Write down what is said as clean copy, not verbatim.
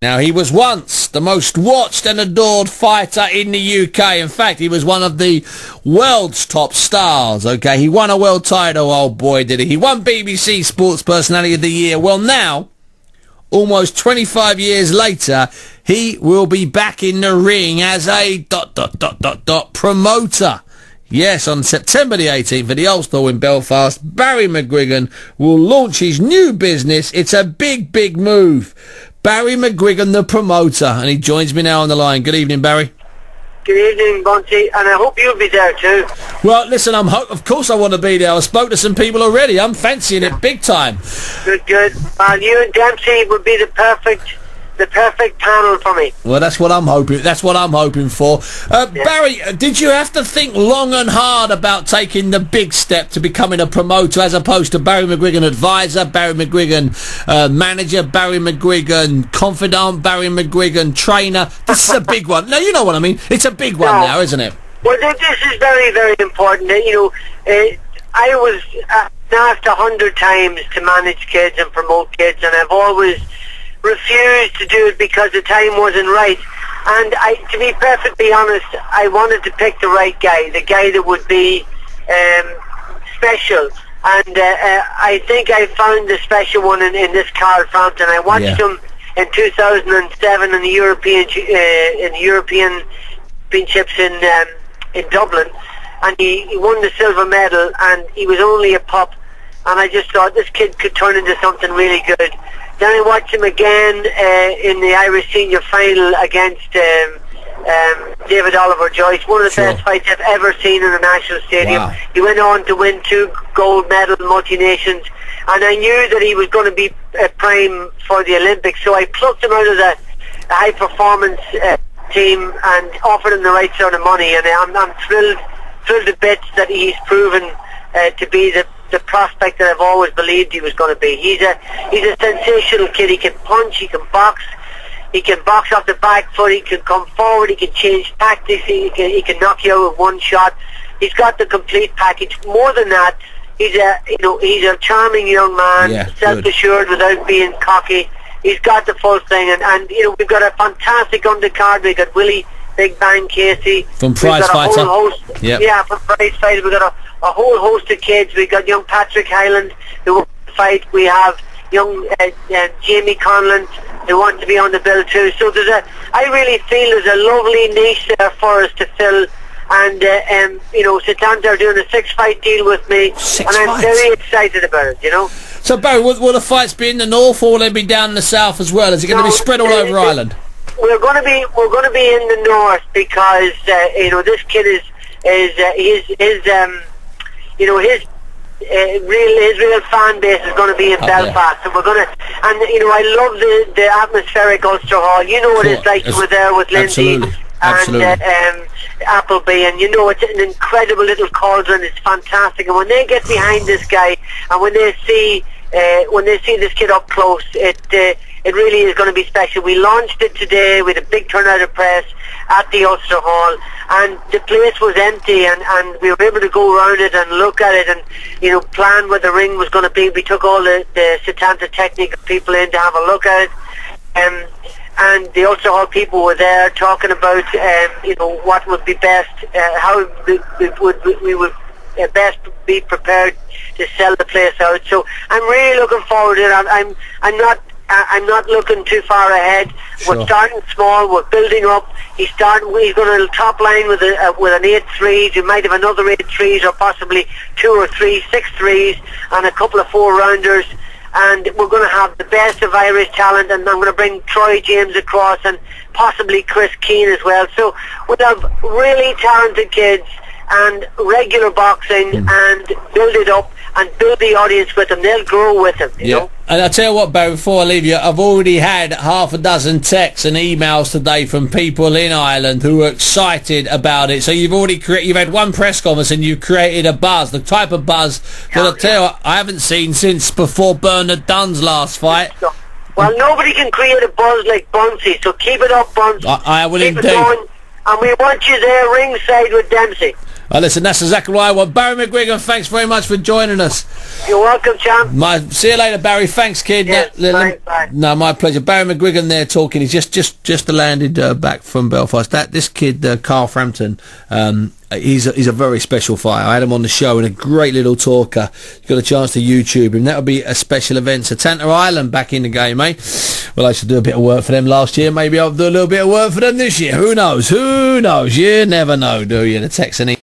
Now, he was once the most watched and adored fighter in the UK. In fact, he was one of the world's top stars, okay? He won a world title, old boy, did he? He won BBC Sports Personality of the Year. Well, now, almost 25 years later, he will be back in the ring as a ... promoter. Yes, on September the 18th at the Ulster in Belfast, Barry McGuigan will launch his new business. It's a big, big move. Barry McGuigan, the promoter, and he joins me now on the line. Good evening, Barry. Good evening, Bunty, and I hope you'll be there too. Well, listen, of course I want to be there. I spoke to some people already. I'm fancying it big time. Good. You and Dempsey would be the perfect panel for me. Well, that's what I'm hoping. That's what I'm hoping for. Barry, did you have to think long and hard about taking the big step to becoming a promoter, as opposed to Barry McGuigan advisor, Barry McGuigan manager, Barry McGuigan confidant, Barry McGuigan trainer? This is a big one. Now, you know what I mean. It's a big one now, isn't it? Well, this is very, very important. You know, I was asked 100 times to manage kids and promote kids, and I've always refused to do it because the time wasn't right. And to be perfectly honest, I wanted to pick the right guy, the guy that would be special. And I think I found the special one in this Carl Frampton. I watched him in 2007 in the European Championships in Dublin, and he won the silver medal, and he was only a pup. And I just thought this kid could turn into something really good. Then I watched him again in the Irish senior final against David Oliver Joyce, one of the best fights I've ever seen in a national stadium. Wow. He went on to win 2 gold medals multi-nations, and I knew that he was going to be prime for the Olympics, so I plucked him out of the high performance team and offered him the right sort of money, and I'm thrilled to bits that he's proven to be the prospect that I've always believed he was going to be. He's a sensational kid. He can punch, he can box off the back foot, he can come forward, he can change tactics, he can knock you out with one shot. He's got the complete package. More than that, he's a charming young man, self-assured without being cocky. He's got the full thing, and you know, we've got a fantastic undercard. We've got Willie Big Bang Casey from Prize Fighter. From Prize Fighter. We've got a whole host of kids. We've got young Patrick Hyland who wants to fight. We have young Jamie Conlon who wants to be on the bill too. So I really feel there's a lovely niche there for us to fill. And you know, Setanta are doing a 6-fight deal with me, I'm very excited about it. You know. So Barry, will the fights be in the north, or will they be down in the south as well? Is it going to be spread all over Ireland? We're going to be in the north because you know, this kid is his real fan base is going to be in Belfast, and we're going to, and you know, I love the atmospheric Ulster Hall. You know what it's like to go there with Lindsay and Appleby, and you know, it's an incredible little cauldron. It's fantastic, and when they get behind this guy, and when they see this kid up close, it really is going to be special. We launched it today with a big turnout of press at the Ulster Hall, and the place was empty, and we were able to go around it and look at it and, you know, plan where the ring was going to be. We took all the Setanta technical people in to have a look at it, and the Ulster Hall people were there talking about you know, what would be best, how we would best be prepared to sell the place out. So I'm really looking forward to it. I'm not looking too far ahead. Sure. We're starting small. We're building up. He's going to top line with an 8-3s. You might have another 8-3s, or possibly 2 or 3 6-3s, and a couple of 4-rounders. And we're going to have the best of Irish talent. And I'm going to bring Troy James across, and possibly Chris Keane as well. So we'll have really talented kids and regular boxing, and build it up and build the audience with them. They'll grow with them, you know. And I'll tell you what, Barry, before I leave you, I've already had half a dozen texts and emails today from people in Ireland who are excited about it. So you've had one press conference and you've created a buzz, the type of buzz that I'll tell you what, I haven't seen since before Bernard Dunn's last fight. Well, nobody can create a buzz like Bunsey, so keep it up, Bunsey. I will keep indeed. It going, and we want you there ringside with Dempsey. Listen, that's exactly what I want. Barry McGuigan, thanks very much for joining us. You're welcome, champ. See you later, Barry. Thanks, kid. Yes, bye. No, my pleasure. Barry McGuigan there talking. He's just landed back from Belfast. This kid, Carl Frampton, he's a very special fighter. I had him on the show and a great little talker. You got a chance to YouTube him. That'll be a special event. So Tanter Island back in the game, eh? Well, I should do a bit of work for them last year. Maybe I'll do a little bit of work for them this year. Who knows? You never know, do you? The Texan.